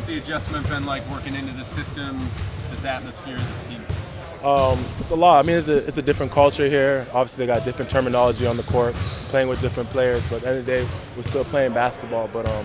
the adjustment been like working into the system, this atmosphere, this team? It's a lot. I mean, it's a different culture here. Obviously, they got different terminology on the court, playing with different players. But at the end of the day, we're still playing basketball. But I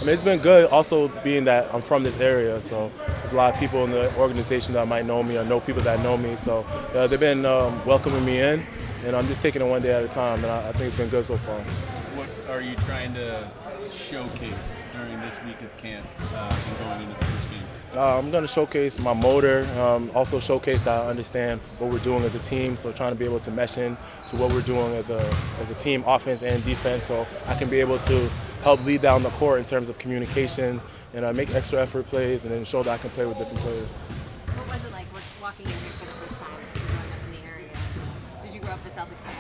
mean, it's been good. Also, being that I'm from this area, so there's a lot of people in the organization that might know me or know people that know me. So they've been welcoming me in, and I'm just taking it one day at a time. And I think it's been good so far. What are you trying to showcase during this week of camp and going into the first game? I'm going to showcase my motor, also showcase that I understand what we're doing as a team, so trying to be able to mesh in to what we're doing as a team, offense and defense, so I can be able to help lead down the court in terms of communication and make extra effort plays and then show that I can play with different players. What was it like walking in here for the first time growing up in the area? Did you grow up a Celtics fan?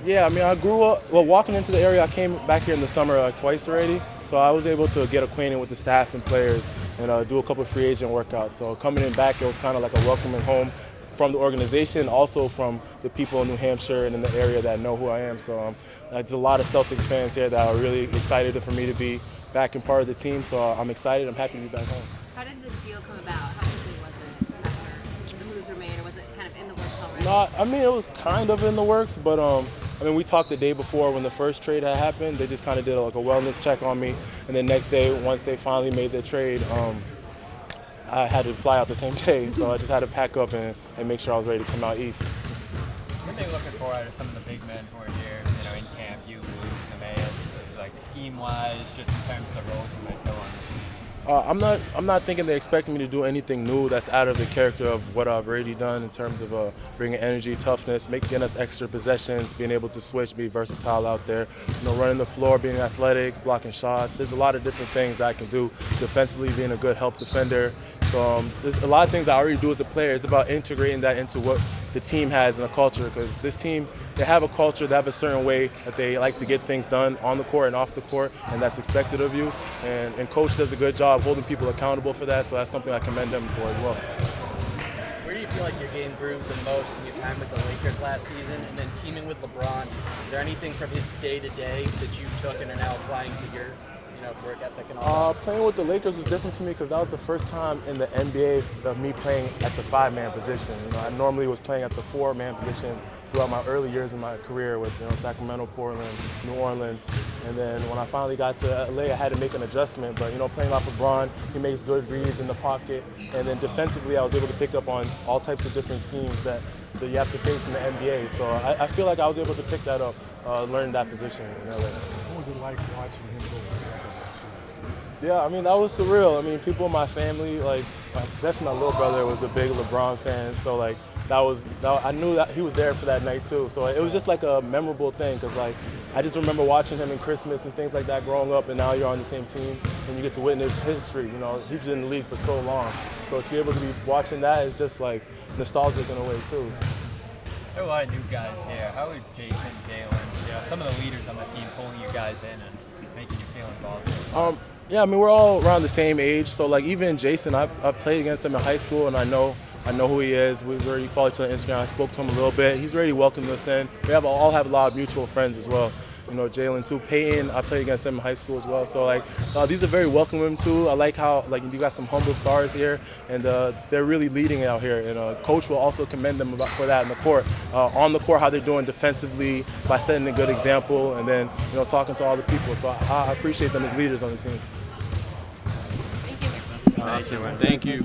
Yeah, I mean, I grew up, walking into the area, I came back here in the summer twice already, so I was able to get acquainted with the staff and players and do a couple of free agent workouts. So coming in back, it was kind of like a welcoming home from the organization, also from the people in New Hampshire and in the area that know who I am. So there's a lot of Celtics fans here that are really excited for me to be back and part of the team, so I'm excited. I'm happy to be back home. How did the deal come about? How quickly was it after the moves were made, or was it kind of in the works already? No, I mean, it was kind of in the works, but I mean, we talked the day before when the first trade had happened. They just kind of did like a wellness check on me, and then next day, once they finally made the trade, I had to fly out the same day, so I just had to pack up and make sure I was ready to come out east. What are you looking for out of some of the big men who are here, in camp, you, Luke, Nemeas, like scheme-wise, just in terms of the roles you might fill on this team? I'm not thinking they expect me to do anything new that's out of the character of what I've already done in terms of bringing energy, toughness, getting us extra possessions, being able to switch, be versatile out there, running the floor, being athletic, blocking shots. There's a lot of different things that I can do defensively, being a good help defender. So there's a lot of things I already do as a player. It's about integrating that into what the team has in a culture, because this team, they have a culture, they have a certain way that they like to get things done on the court and off the court, and that's expected of you. And Coach does a good job holding people accountable for that, so that's something I commend them for as well. Where do you feel like your game grew the most in your time with the Lakers last season, and then teaming with LeBron? Is there anything from his day-to-day that you took and are now applying to your work ethic and all that? Playing with the Lakers was different for me because that was the first time in the NBA of me playing at the five-man position. I normally was playing at the four-man position throughout my early years in my career with Sacramento, Portland, New Orleans, and then when I finally got to LA, I had to make an adjustment. But playing off LeBron, he makes good reads in the pocket, and then defensively, I was able to pick up on all types of different schemes that you have to face in the NBA. So I feel like I was able to pick that up, learn that position in LA. What was it like watching him go for that? Yeah, I mean, that was surreal. I mean, people in my family, especially my little brother was a big LeBron fan, so I knew that he was there for that night too. So it was just like a memorable thing, because I just remember watching him in Christmas and things like that growing up, and now you're on the same team and you get to witness history. He's been in the league for so long, so to be able to be watching that is just nostalgic in a way too. There are a lot of new guys here. How are Jason, Jalen, some of the leaders on the team pulling you guys in and making you feel involved? Yeah, I mean, we're all around the same age, so even Jason, I played against him in high school, and I know who he is. We already follow each other on Instagram. I spoke to him a little bit. He's already welcomed us in. We all have a lot of mutual friends as well. Jalen too. Peyton, I played against him in high school as well. So these are very welcoming too. I like how you got some humble stars here, and they're really leading out here. And Coach will also commend them for that in the court. On the court, how they're doing defensively by setting a good example, and then talking to all the people. So I appreciate them as leaders on the team. Thank you. Awesome. Thank you.